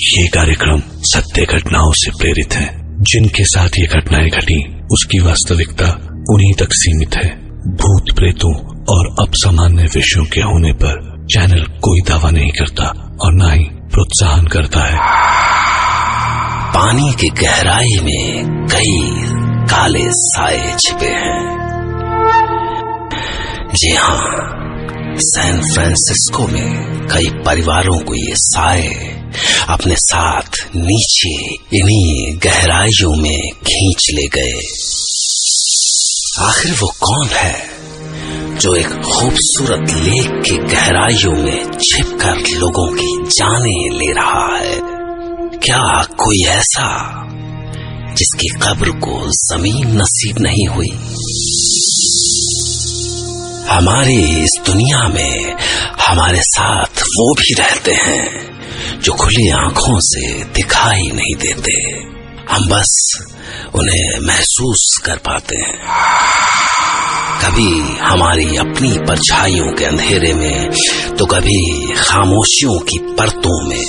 ये कार्यक्रम सत्य घटनाओं से प्रेरित है। जिनके साथ ये घटनाएं घटी उसकी वास्तविकता उन्हीं तक सीमित है। भूत प्रेतों और असामान्य विषयों के होने पर चैनल कोई दावा नहीं करता और न ही प्रोत्साहन करता है। पानी की गहराई में कई काले साए छिपे हैं। जी हाँ, सैन फ्रांसिस्को में कई परिवारों को ये साए अपने साथ नीचे इन्हीं गहराइयों में खींच ले गए। आखिर वो कौन है जो एक खूबसूरत लेक की गहराइयों में छिपकर लोगों की जानें ले रहा है? क्या कोई ऐसा जिसकी कब्र को जमीन नसीब नहीं हुई? हमारी इस दुनिया में हमारे साथ वो भी रहते हैं जो खुली आंखों से दिखाई नहीं देते, हम बस उन्हें महसूस कर पाते हैं। कभी हमारी अपनी परछाइयों के अंधेरे में तो कभी खामोशियों की परतों में।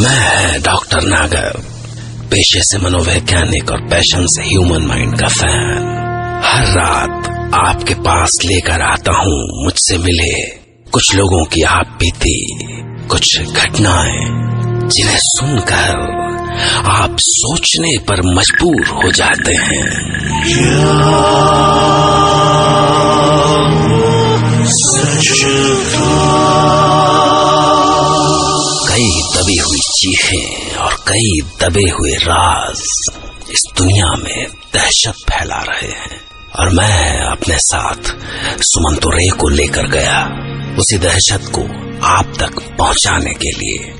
मैं डॉक्टर नागर, पेशे से मनोवैज्ञानिक और पैशन से ह्यूमन माइंड का फैन, हर रात आपके पास लेकर आता हूँ मुझसे मिले कुछ लोगों की आप बीती, कुछ घटनाएं जिन्हें सुनकर आप सोचने पर मजबूर हो जाते हैं। कई दबी हुई चीखें और कई दबे हुए राज इस दुनिया में दहशत फैला रहे हैं और मैं अपने साथ सुमंतो रे को लेकर गया उसी दहशत को आप तक पहुंचाने के लिए।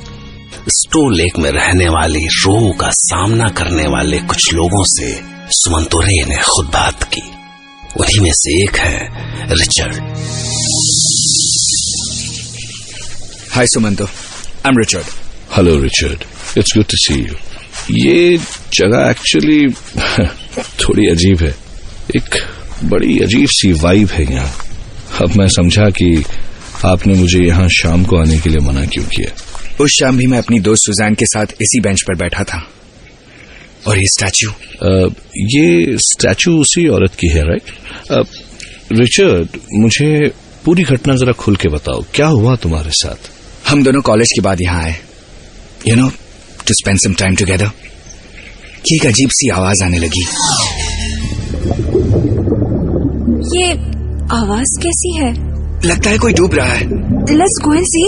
स्टो लेक में रहने वाली रोह का सामना करने वाले कुछ लोगों से सुमंतो रे ने खुद बात की। उन्हीं में से एक है Richard. Hi Sumanto, I am Richard. Hello Richard, it's good to see you. ये जगह एक्चुअली थोड़ी अजीब है, एक बड़ी अजीब सी वाइब है यहाँ। अब मैं समझा कि आपने मुझे यहाँ शाम को आने के लिए मना क्यों किया। उस शाम भी मैं अपनी दोस्त सुजान के साथ इसी बेंच पर बैठा था। और ये स्टैचू उसी औरत की है, राइट? रिचर्ड, मुझे पूरी घटना जरा खुल के बताओ, क्या हुआ तुम्हारे साथ? हम दोनों कॉलेज के बाद यहाँ आए, you know, to spend some time together. कि एक अजीब सी आवाज आने लगी। ये आवाज कैसी है? लगता है कोई डूब रहा है। लेट्स गो एंड सी।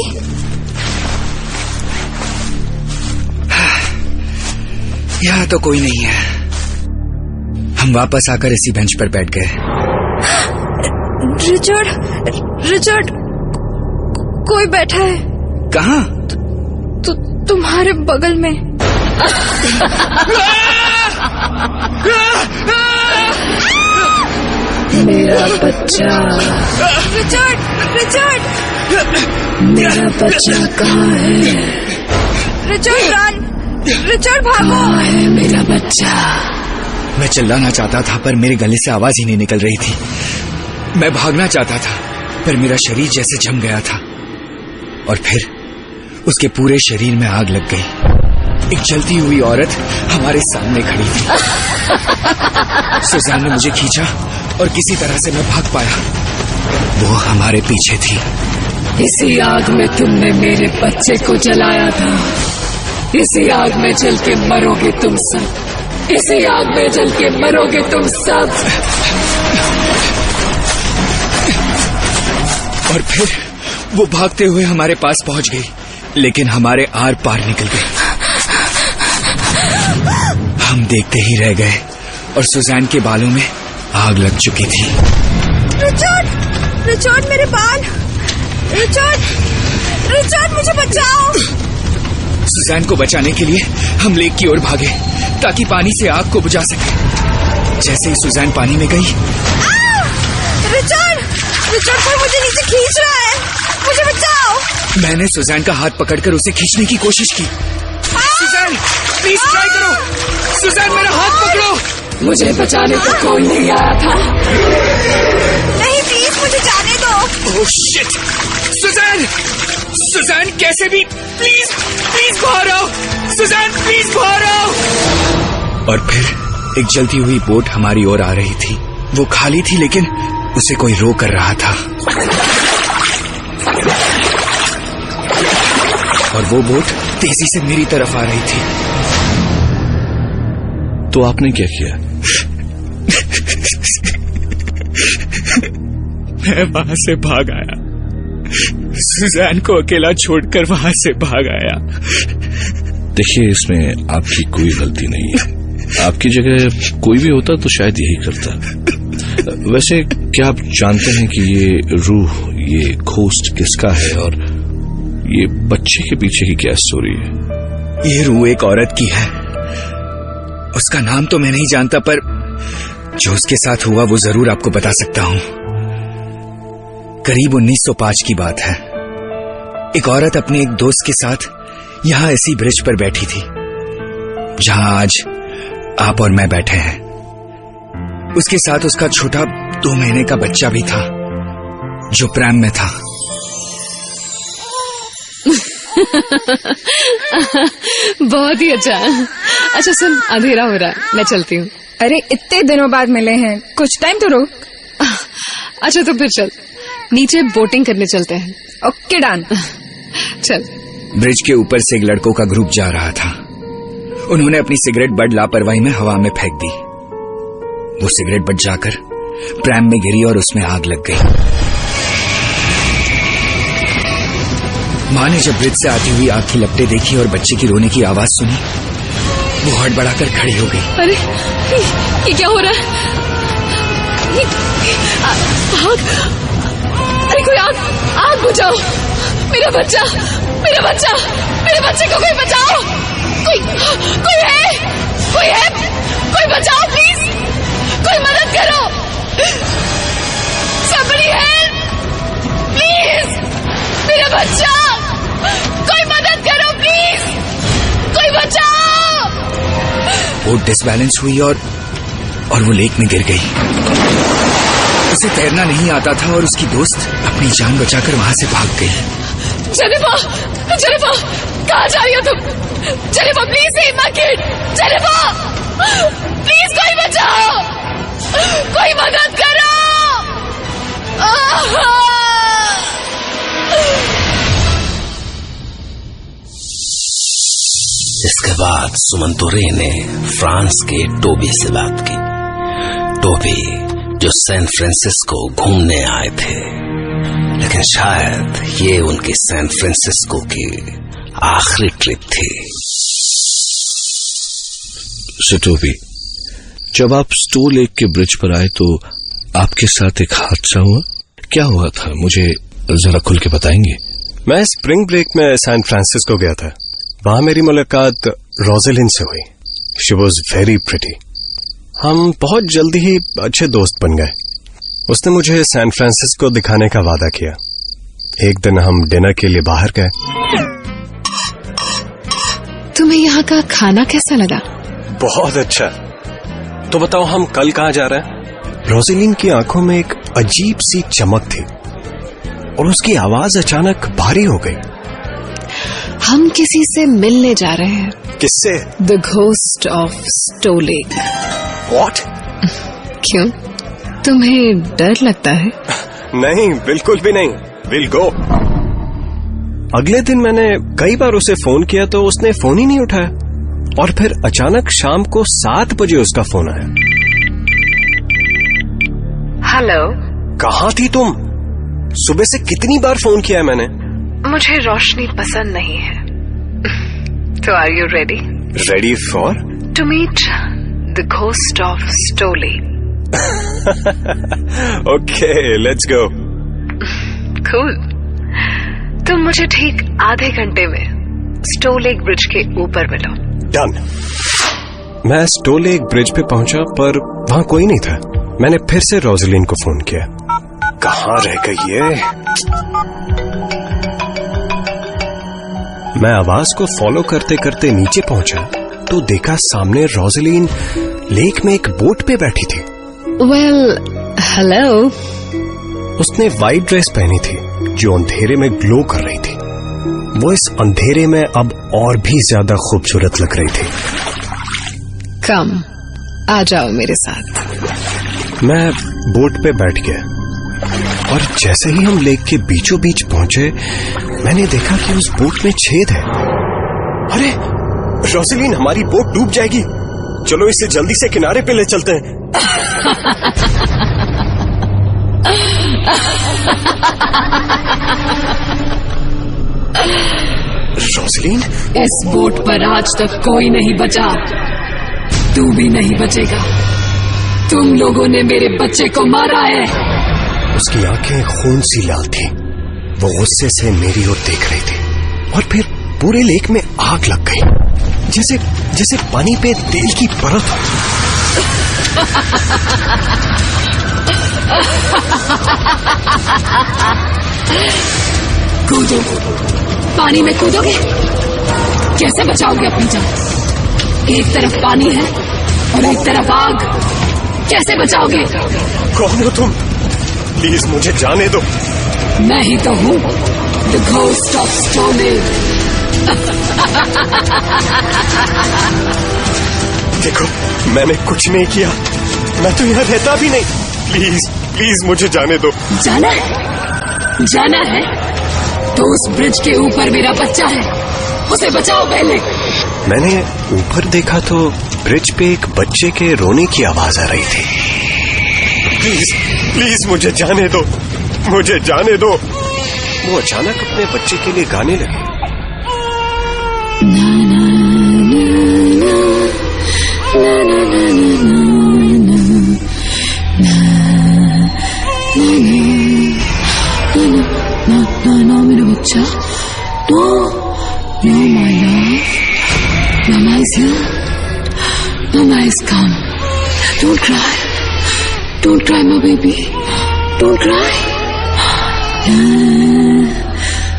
यहाँ तो कोई नहीं है। हम वापस आकर इसी बेंच पर बैठ गए। रिचर्ड, कोई बैठा है। कहाँ? तुम्हारे बगल में। मेरा बच्चा। रिचर्ड, मेरा बच्चा कहाँ है? रिचर्ड भागो। कहाँ है मेरा बच्चा? मैं चिल्लाना चाहता था पर मेरे गले से आवाज ही नहीं निकल रही थी। मैं भागना चाहता था पर मेरा शरीर जैसे जम गया था और फिर उसके पूरे शरीर में आग लग गई। एक जलती हुई औरत हमारे सामने खड़ी थी। सुजान ने मुझे खींचा और किसी तरह से मैं भाग पाया। वो हमारे पीछे थी। इसी आग में तुमने मेरे बच्चे को जलाया था। इसी आग में जल के मरोगे तुम सब। इसी आग में जल के मरोगे तुम सब। और फिर वो भागते हुए हमारे पास पहुंच गई, लेकिन हमारे आर पार निकल गई। हम देखते ही रह गए और सुजान के बालों में आग लग चुकी थी। रिचर्ड, मेरे बाल। रिचर्ड, मुझे बचाओ। सुजान को बचाने के लिए हम लेक की ओर भागे ताकि पानी से आग को बुझा सके। जैसे ही सुजान पानी में गई, रिचर्ड, कोई मुझे नीचे खींच रहा है, मुझे बचाओ। मैंने सुजान का हाथ पकड़कर उसे खींचने की कोशिश की। सुजान, प्लीज ट्राई करो। सुजान, मेरा हाथ पकड़ो। मुझे बचाने को कोई नहीं आया था। नहीं, प्लीज मुझे जाने दो। Oh shit! सुजान! सुजान कैसे भी प्लीज प्लीज बाहर आओ। सुजान प्लीज बाहर आओ। और फिर एक जलती हुई बोट हमारी ओर आ रही थी। वो खाली थी लेकिन उसे कोई रो कर रहा था। और वो बोट तेजी से मेरी तरफ आ रही थी। तो आपने क्या किया? मैं वहां से भाग आया। सुजान को अकेला छोड़कर वहां से भाग आया। देखिए, इसमें आपकी कोई गलती नहीं है। आपकी जगह कोई भी होता तो शायद यही करता। वैसे क्या आप जानते हैं कि ये रूह, ये घोस्ट किसका है और ये बच्चे के पीछे की क्या स्टोरी है? ये रूह एक औरत की है। उसका नाम तो मैं नहीं जानता, पर जो उसके साथ हुआ वो जरूर आपको बता सकता हूं। करीब 1905 की बात है। एक औरत अपने एक दोस्त के साथ यहां इसी ब्रिज पर बैठी थी जहां आज आप और मैं बैठे हैं। उसके साथ उसका छोटा 2 महीने का बच्चा भी था जो प्रैम में था। बहुत ही अच्छा। अच्छा सुन, अंधेरा हो रहा है, मैं चलती हूँ। अरे इतने दिनों बाद मिले हैं, कुछ टाइम तो रुक। अच्छा तो फिर चल, नीचे बोटिंग करने चलते हैं। Okay done. चल। ब्रिज के ऊपर से एक लड़कों का ग्रुप जा रहा था। उन्होंने अपनी सिगरेट बड़ लापरवाही में हवा में फेंक दी। वो सिगरेट बट जाकर प्रैम में गिरी और उसमें आग लग गई। माँ ने जब ब्रिज से आती हुई आग की लपटें देखी और बच्चे की रोने की आवाज सुनी, वो हड़बड़ाकर खड़ी हो गई। अरे ये क्या हो रहा है? आग! अरे कोई आग बुझाओ! मेरा बच्चा, मेरे बच्चे को कोई बचाओ! कोई है, कोई बचाओ प्लीज, कोई मदद करो, somebody help, प्लीज, मेरा बच्चा, कोई मदद करो प्लीज, कोई बचाओ! बोट डिसबैलेंस हुई और वो लेक में गिर गई। उसे तैरना नहीं आता था और उसकी दोस्त अपनी जान बचाकर वहां से भाग गई। जेनिफर, कहाँ जा रही हो तुम? Jennifer please save my kid. Jennifer please कोई बचाओ, कोई मदद करो। इसके बाद सुमंतोरे ने फ्रांस के टोबी से बात की। टोबी जो सैन फ्रांसिस्को घूमने आए थे, लेकिन शायद ये उनकी सैन फ्रांसिस्को की आखिरी ट्रिप थी। टोबी, जब आप स्टो लेक के ब्रिज पर आए तो आपके साथ एक हादसा हुआ। क्या हुआ था, मुझे जरा खुल के बताएंगे? मैं स्प्रिंग ब्रेक में सैन फ्रांसिस्को गया था। वहां मेरी मुलाकात रोजेलिन से हुई। She was very pretty. हम बहुत जल्दी ही अच्छे दोस्त बन गए। उसने मुझे सैन फ्रांसिस्को दिखाने का वादा किया। एक दिन हम डिनर के लिए बाहर गए। तुम्हें यहाँ का खाना कैसा लगा? बहुत अच्छा। तो बताओ, हम कल कहाँ जा रहे हैं? रोजेलिन की आंखों में एक अजीब सी चमक थी और उसकी आवाज अचानक भारी हो गई। हम किसी से मिलने जा रहे हैं। किससे? The ghost of Stow Lake. What? क्यों, तुम्हें डर लगता है? नहीं, बिल्कुल भी नहीं। Will go. अगले दिन मैंने कई बार उसे फोन किया तो उसने फोन ही नहीं उठाया और फिर अचानक शाम को 7 बजे उसका फोन आया। हेलो, कहाँ थी तुम? सुबह से कितनी बार फोन किया है मैंने। मुझे रोशनी पसंद नहीं है। तो are you ready? Ready for? To meet the ghost of Stow Lake. Okay, let's go. Cool. तुम मुझे ठीक आधे घंटे में स्टो लेक ब्रिज के ऊपर मिलो। डन। मैं स्टो लेक ब्रिज पे पहुंचा पर वहां कोई नहीं था। मैंने फिर से रोजेलिन को फोन किया। कहाँ रह गई ये? मैं आवाज को फॉलो करते करते नीचे पहुंचा तो देखा सामने रोजेलिन लेक में एक बोट पे बैठी थी। Well, hello. उसने वाइट ड्रेस पहनी थी जो अंधेरे में ग्लो कर रही थी। वो इस अंधेरे में अब और भी ज्यादा खूबसूरत लग रही थी। कम, आ जाओ मेरे साथ। मैं बोट पे बैठ गया और जैसे ही हम लेक के बीचों बीच पहुंचे, मैंने देखा कि उस बोट में छेद है। अरे रोज़ेलिन, हमारी बोट डूब जाएगी। चलो इसे जल्दी से किनारे पे ले चलते हैं। रोज़ेलिन, इस बोट पर आज तक कोई नहीं बचा, तू भी नहीं बचेगा। तुम लोगों ने मेरे बच्चे को मारा है। उसकी आंखें खून सी लाल थी। वो गुस्से से मेरी ओर देख रही थी और फिर पूरे लेक में आग लग गई, जैसे जैसे पानी पे तेल की परत हो। कूदो, पानी में कूदोगे? कैसे बचाओगे अपनी जान? एक तरफ पानी है और एक तरफ आग, कैसे बचाओगे? कौन हो तुम? प्लीज मुझे जाने दो। मैं ही तो हूँ, the ghost of stone lake. देखो, मैंने कुछ नहीं किया, मैं तो यहाँ रहता भी नहीं। प्लीज प्लीज मुझे जाने दो। जाना है? जाना है तो उस ब्रिज के ऊपर मेरा बच्चा है, उसे बचाओ पहले। मैंने ऊपर देखा तो ब्रिज पे एक बच्चे के रोने की आवाज आ रही थी। प्लीज प्लीज मुझे जाने दो, मुझे जाने दो। वो अचानक अपने बच्चे के लिए गाने लगे। No, मेरा बच्चा, no, no, my love. Mama is here. Mama is come. Don't cry, my baby. Don't cry.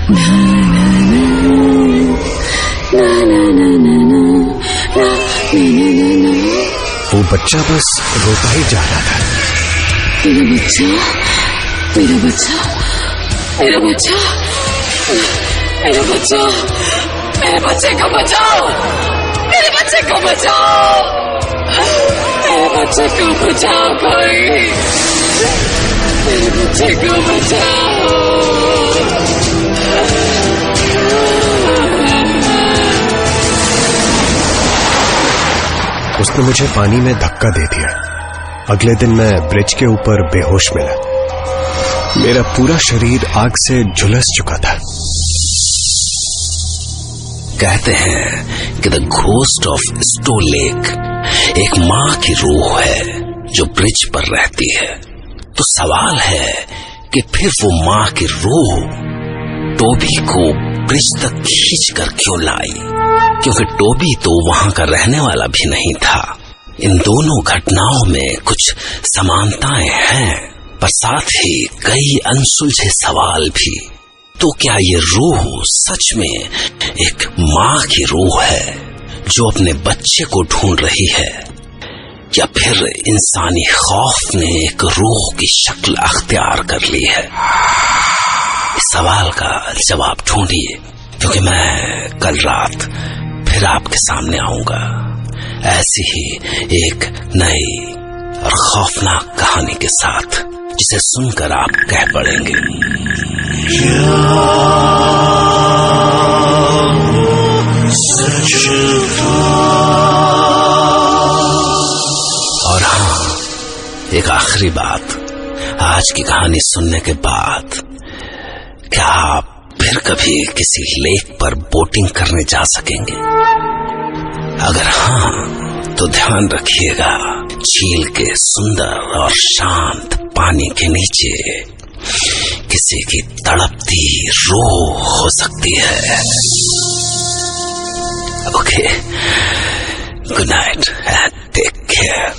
Na na na na na na na na na. वो बच्चा बस रोता ही जा रहा था। मेरा बच्चा, मेरा बच्चा, मेरा बच्चा, मेरा बच्चा, मेरे बच्चे को बचाओ, मेरे बच्चे को बचाओ, मेरे बच्चे को बचाओ कोई, मेरे बच्चे को बचाओ। उसने मुझे पानी में धक्का दे दिया। अगले दिन मैं ब्रिज के ऊपर बेहोश मिला। मेरा पूरा शरीर आग से झुलस चुका था। कहते हैं कि the ghost of stone lake एक माँ की रूह है जो ब्रिज पर रहती है। तो सवाल है कि फिर वो माँ की रूह टोबी को ब्रिज तक खींच कर क्यों लाई? क्योंकि टोबी तो वहां का रहने वाला भी नहीं था। इन दोनों घटनाओं में कुछ समानताएं हैं, पर साथ ही कई अनसुलझे सवाल भी। तो क्या ये रूह सच में एक माँ की रूह है जो अपने बच्चे को ढूंढ रही है, या फिर इंसानी खौफ ने एक रूह की शक्ल अख्तियार कर ली है? इस सवाल का जवाब ढूंढिए, क्योंकि मैं कल रात फिर आपके सामने आऊंगा ऐसी ही एक नई और खौफनाक कहानी के साथ, जिसे सुनकर आप कह पड़ेंगे, और हाँ, एक आखिरी बात, आज की कहानी सुनने के बाद क्या आप फिर कभी किसी लेक पर बोटिंग करने जा सकेंगे? अगर हाँ, तो ध्यान रखिएगा, झील के सुंदर और शांत पानी के नीचे किसी की तड़पती रूह हो सकती है। Okay, good night and take care.